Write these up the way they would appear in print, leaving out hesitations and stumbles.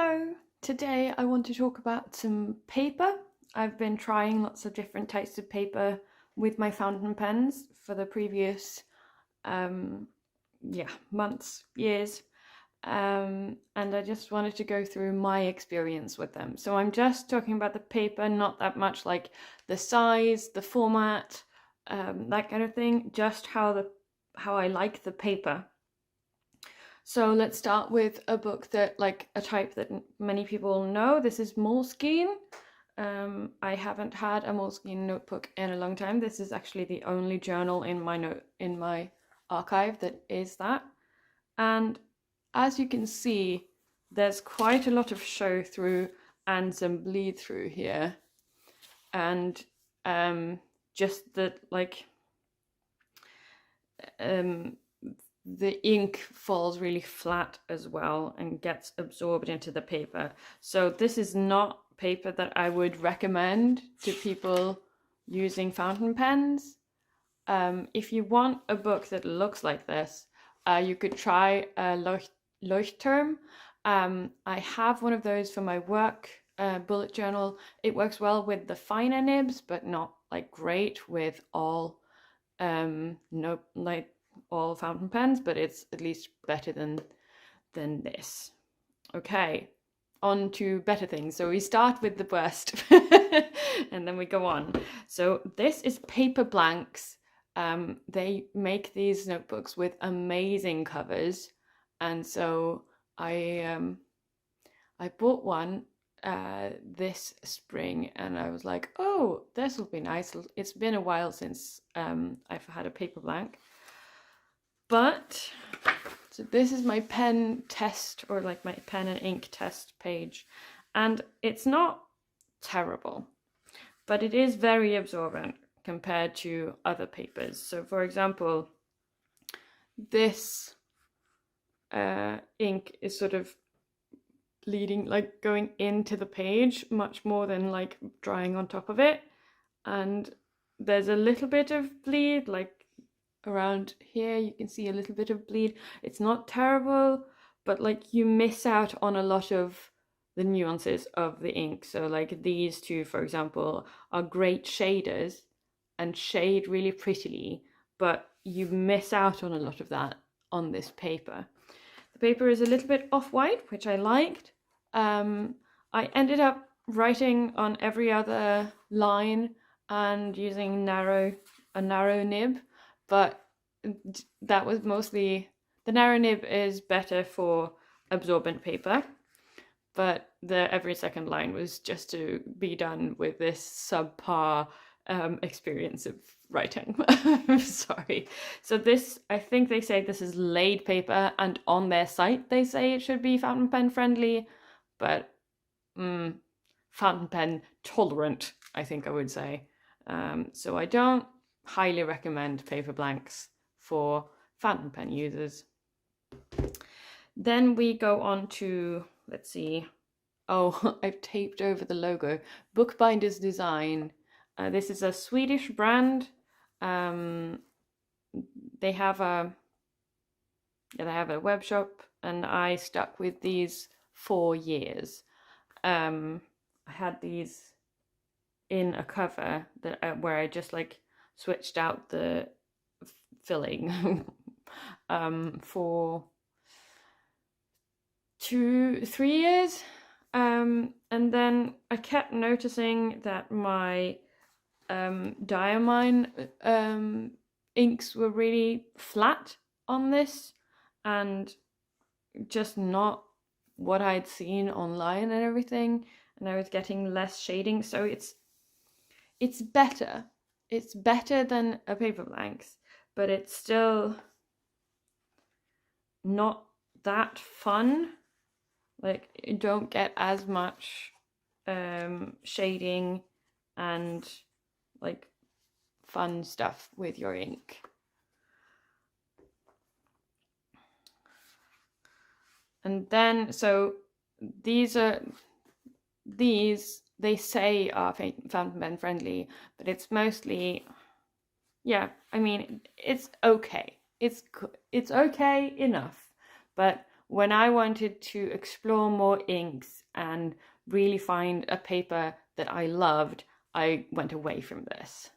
Hello! Today I want to talk about some paper. I've been trying lots of different types of paper with my fountain pens for the previous months, years. And I just wanted to go through my experience with them. So I'm just talking about the paper, not that much like the size, the format, that kind of thing, just how I like the paper. So let's start with a book that, like, a type that many people know. This is Moleskine. I haven't had a Moleskine notebook in a long time. This is actually the only journal in my archive that is that. And as you can see, there's quite a lot of show through and some bleed through here. And just that, like, the ink falls really flat as well and gets absorbed into the paper. So this is not paper that I would recommend to people using fountain pens. If you want a book that looks like this, you could try a Leuchtturm. I have one of those for my work bullet journal. It works well with the finer nibs, but not like great with all all fountain pens, but it's at least better than this. Okay, on to better things. So we start with the worst and then we go on. So this is Paperblanks. They make these notebooks with amazing covers, and so I bought one this spring, and I was like, oh, this will be nice. It's been a while since I've had a Paperblank. But, so this is my pen test, or like my pen and ink test page. And it's not terrible, but it is very absorbent compared to other papers. So for example, this ink is sort of bleeding, like going into the page much more than like drying on top of it. And there's a little bit of bleed, like around here you can see a little bit of bleed. It's not terrible, but like you miss out on a lot of the nuances of the ink. So like these two, for example, are great shaders and shade really prettily, but you miss out on a lot of that on this paper. The paper is a little bit off-white, which I liked. I ended up writing on every other line and using a narrow nib, but that was mostly, the narrow nib is better for absorbent paper, but the every second line was just to be done with this subpar experience of writing. I'm sorry. So this, I think they say this is laid paper, and on their site they say it should be fountain pen friendly, but fountain pen tolerant, I think I would say. So I don't highly recommend Paperblanks for fountain pen users. Then we go on to, let's see, oh, I've taped over the logo, Bookbinders design. This is a Swedish brand. They have a web shop, and I stuck with these for years. I had these in a cover that where I just like switched out the filling for 2-3 years, and then I kept noticing that my diamine inks were really flat on this, and just not what I'd seen online and everything, and I was getting less shading. So it's better. It's better than a Paperblanks, but it's still not that fun. Like, you don't get as much shading and like fun stuff with your ink. And then, so these they say are fountain pen friendly, but it's mostly, yeah, I mean, it's okay. It's okay enough, but when I wanted to explore more inks and really find a paper that I loved, I went away from this.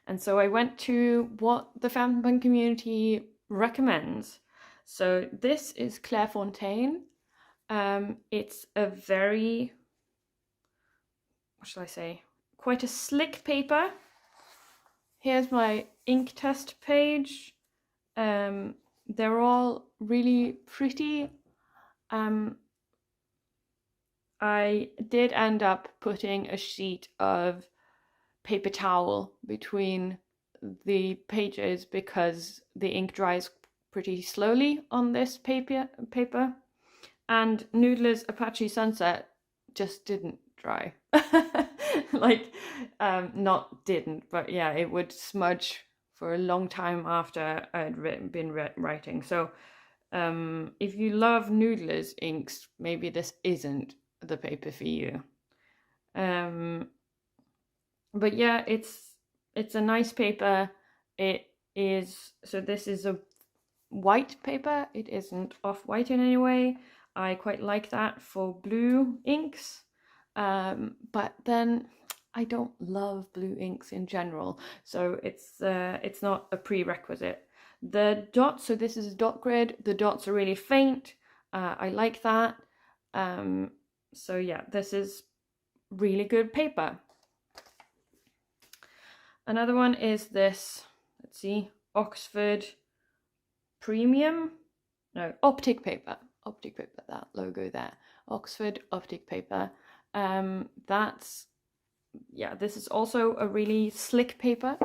And so I went to what the fountain pen community recommends. So this is Clairefontaine. It's a very, what shall I say, quite a slick paper. Here's my ink test page. They're all really pretty. I did end up putting a sheet of paper towel between the pages because the ink dries pretty slowly on this paper. And Noodler's Apache Sunset just didn't dry. Like, not didn't, but yeah, it would smudge for a long time after I'd been writing. So if you love Noodler's inks, maybe this isn't the paper for you. But yeah, it's a nice paper. It is, so this is a white paper. It isn't off-white in any way. I quite like that for blue inks. But then I don't love blue inks in general, so it's not a prerequisite. The dots, so this is a dot grid. The dots are really faint. I like that. So yeah, this is really good paper. Another one is this, let's see, Oxford Premium, no, Optik paper, that logo there, Oxford Optik paper. That's, yeah, this is also a really slick paper,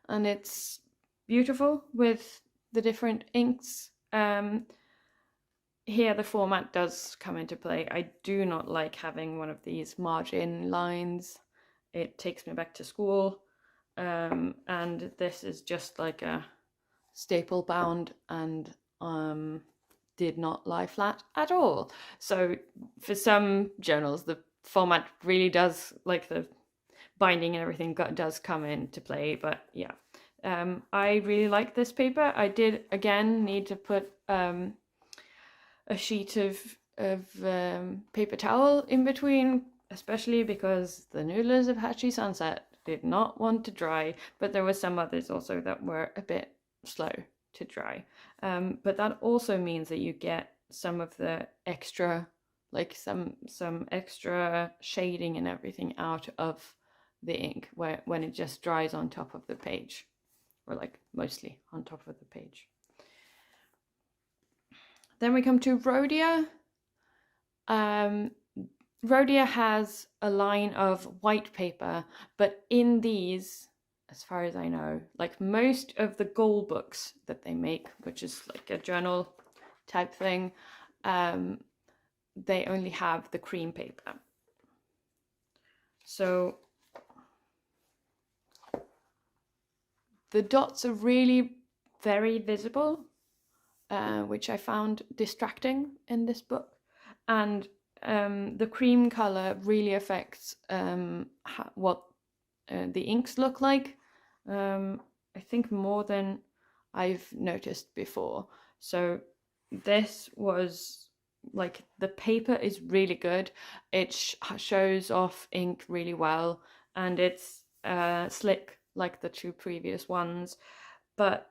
and it's beautiful with the different inks. Here the format does come into play. I do not like having one of these margin lines. It takes me back to school. And this is just like a staple bound and did not lie flat at all. So for some journals, the format really does, like the binding and everything does come into play. But yeah, I really like this paper. I did again need to put a sheet of paper towel in between, especially because the Noodler's Apache Sunset did not want to dry, but there were some others also that were a bit slow to dry. But that also means that you get some of the extra, like some extra shading and everything out of the ink when it just dries on top of the page, or like mostly on top of the page. Then we come to Rhodia. Rhodia has a line of white paper, but in these, as far as I know, like most of the goal books that they make, which is like a journal type thing, they only have the cream paper. So the dots are really very visible, which I found distracting in this book. And the cream color really affects what the inks look like. I think more than I've noticed before. So this was like, the paper is really good. It shows off ink really well, and it's slick like the two previous ones. But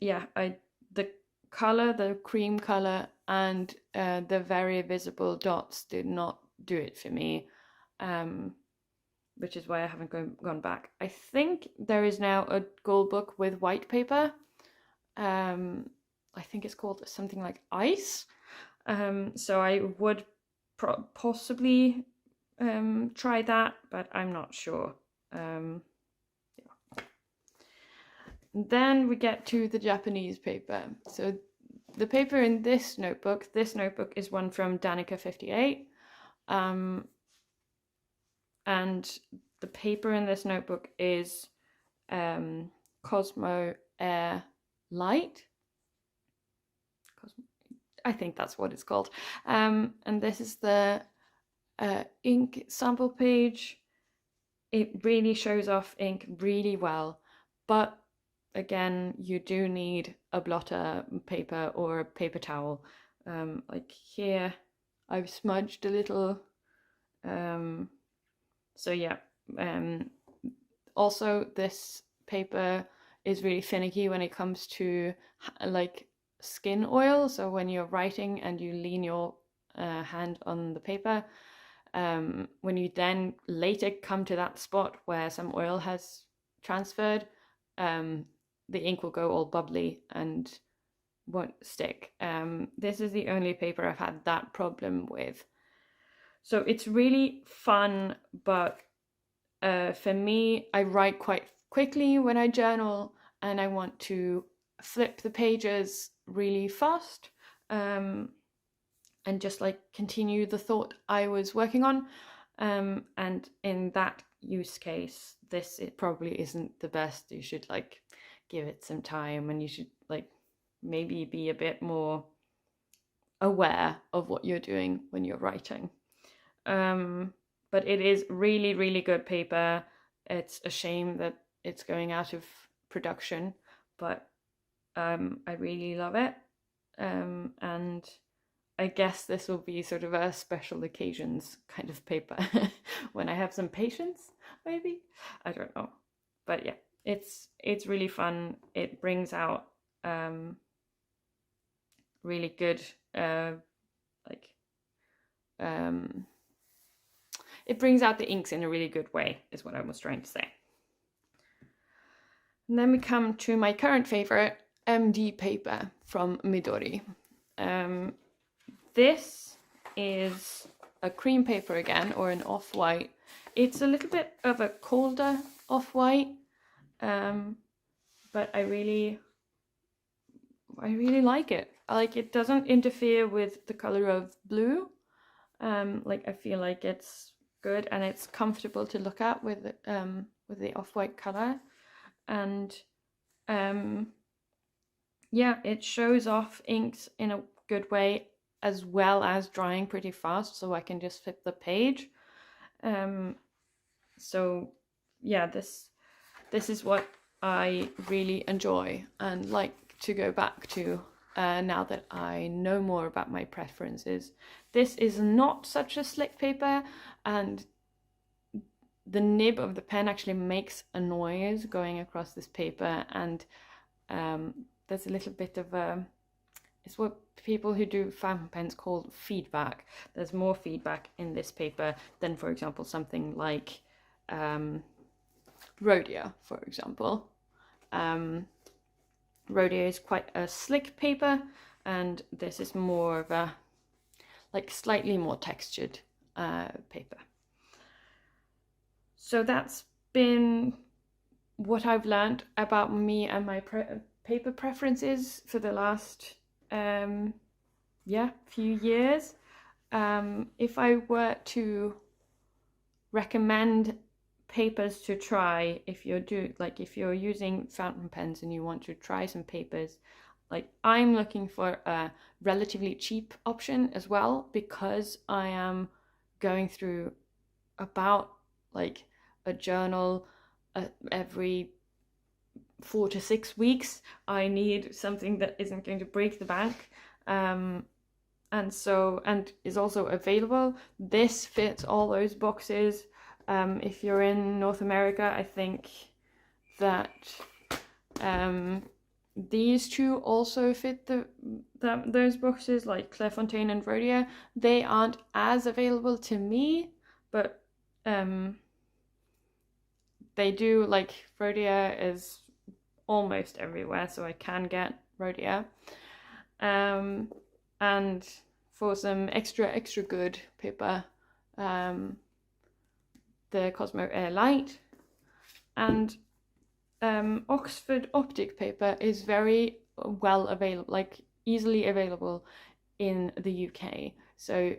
yeah, the color, the cream color, and the very visible dots did not do it for me, which is why I haven't gone back. I think there is now a gold book with white paper. I think it's called something like Ice. So I would possibly try that, but I'm not sure. Yeah. Then we get to the Japanese paper. So the paper in this notebook is one from Danica 58. And the paper in this notebook is Cosmo Air Light. I think that's what it's called. And this is the ink sample page. It really shows off ink really well, but again, you do need a blotter paper or a paper towel. Like here, I've smudged a little. So yeah. Also, this paper is really finicky when it comes to like skin oil. So when you're writing and you lean your hand on the paper, when you then later come to that spot where some oil has transferred, the ink will go all bubbly and won't stick. This is the only paper I've had that problem with. So it's really fun, but for me, I write quite quickly when I journal, and I want to flip the pages really fast, and just like continue the thought I was working on. And in that use case, it probably isn't the best. You should like give it some time, and you should like maybe be a bit more aware of what you're doing when you're writing. But it is really, really good paper. It's a shame that it's going out of production, but I really love it. And I guess this will be sort of a special occasions kind of paper when I have some patience, maybe. I don't know. But yeah, it's really fun. It brings out really good it brings out the inks in a really good way, is what I was trying to say. And then we come to my current favorite, MD paper from Midori. This is a cream paper again, or an off-white. It's a little bit of a colder off-white, but I really like it. Like, it doesn't interfere with the color of blue. Like, I feel like it's good and it's comfortable to look at with the off-white color, and yeah, it shows off inks in a good way, as well as drying pretty fast, so I can just flip the page. So yeah, this is what I really enjoy and like to go back to now that I know more about my preferences. This is not such a slick paper, and the nib of the pen actually makes a noise going across this paper, and there's a little bit of it's what people who do fountain pens call feedback. There's more feedback in this paper than, for example, something like Rhodia, for example. Rhodia is quite a slick paper, and this is more of a like slightly more textured paper. So that's been what I've learned about me and my paper preferences for the last few years. If I were to recommend papers to try, if you're using fountain pens and you want to try some papers, like, I'm looking for a relatively cheap option as well, because I am going through about like a journal every 4 to 6 weeks. I need something that isn't going to break the bank, and is also available. This fits all those boxes. If you're in North America, I think that these two also fit those boxes, like Clairefontaine and Rhodia. They aren't as available to me, but they do, like, Rhodia is almost everywhere, so I can get Rhodia. And for some extra good paper, the Cosmo Air Light, and Oxford Optik paper is very well available, like easily available in the UK. So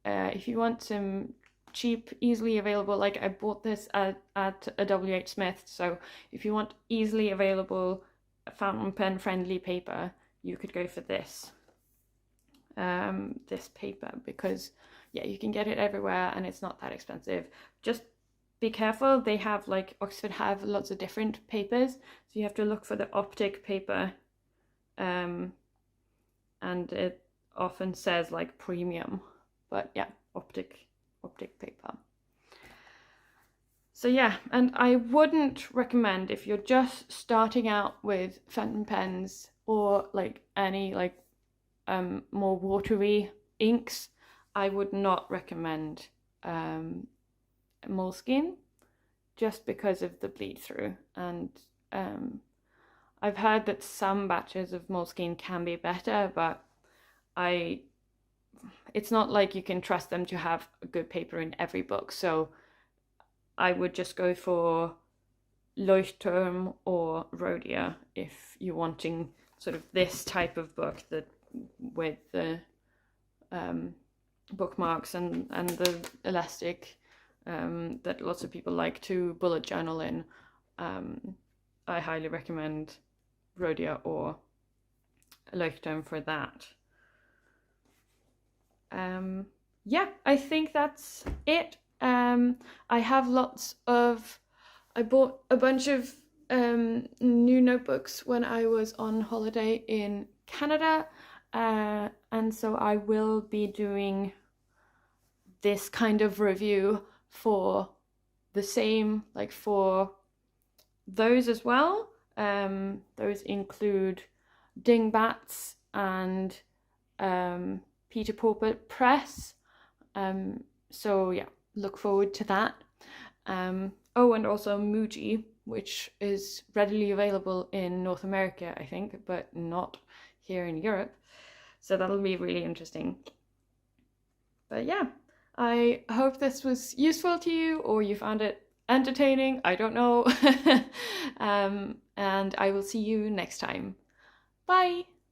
if you want some cheap, easily available, like, I bought this at a WH Smith, so if you want easily available fountain pen friendly paper, you could go for this paper, because yeah, you can get it everywhere and it's not that expensive. Just be careful. They have, like, Oxford have lots of different papers, so you have to look for the Optik paper, and it often says like premium, but yeah, Optik paper. So yeah, and I wouldn't recommend, if you're just starting out with fountain pens or like any like more watery inks, I would not recommend Moleskine, just because of the bleed through. And I've heard that some batches of Moleskine can be better, but it's not like you can trust them to have a good paper in every book. So I would just go for Leuchtturm or Rhodia if you're wanting sort of this type of book, that with the bookmarks and the elastic that lots of people like to bullet journal in. I highly recommend Rhodia or Leuchtturm for that. Yeah, I think that's it. I bought a bunch of new notebooks when I was on holiday in Canada, and so I will be doing this kind of review for the same, like for those as well. Those include Dingbats and Peter Pauper Press. So yeah, look forward to that. Oh, and also Muji, which is readily available in North America, I think, but not here in Europe. So that'll be really interesting. But yeah, I hope this was useful to you, or you found it entertaining. I don't know. And I will see you next time. Bye!